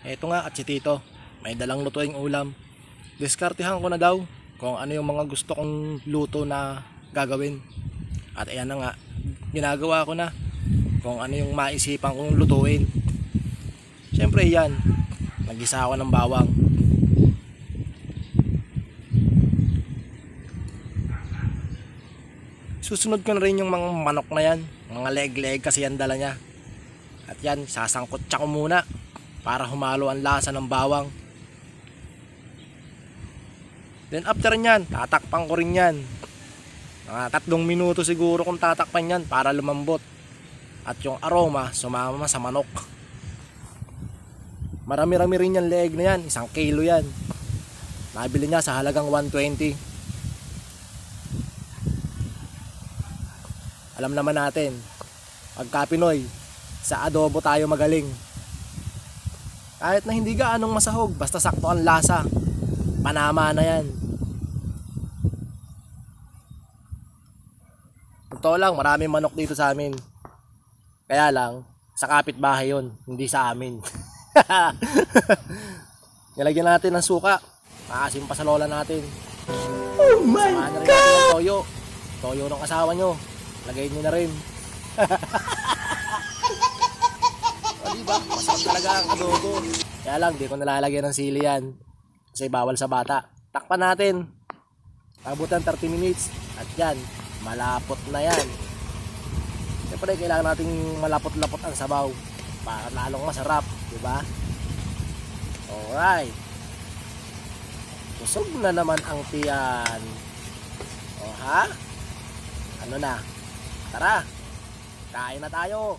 Eto nga at si Tito, may dalang lutuing ulam. Diskartehan ko na daw kung ano yung mga gusto kong luto na gagawin. At ayan na nga, ginagawa ko na kung ano yung maisipan kong lutuin. Siyempre yan, nagisa ako ng bawang. Susunod ko na rin yung mga manok na yan, mga leg-leg kasi yan dala niya. At yan, sasangkot siya ko muna para humalo ang lasa ng bawang. Then after nyan, tatakpan ko rin yan. Mga 3 minuto siguro kung tatakpan yan para lumambot. At yung aroma sumama sa manok. Marami-rami rin yan leg na yan, 1 kilo yan. Nabili niya sa halagang 120. Alam naman natin, pagka Pinoy, sa adobo tayo magaling. Kahit na hindi gaanong masahog, basta sakto ang lasa, panama na yan. Totoo lang, maraming manok dito sa amin. Kaya lang, sa kapitbahay yun, hindi sa amin. Nilagyan natin ng suka, maasim pa sa lola natin. Oh my God! Natin ng toyo. Toyo ng asawa nyo, lagay nyo na rin. O diba, masarap talaga ang adobo. Kaya lang, di ko nalalagyan ng sili yan kasi bawal sa bata. Takpan natin, abutan 30 minutes. At yan, malapot na yan. Siyempre kailangan nating malapot-lapot ang sabaw para lalong masarap, diba? Alright, busog na naman ang tiyan. O ha? Ano na? Tara, kain na tayo.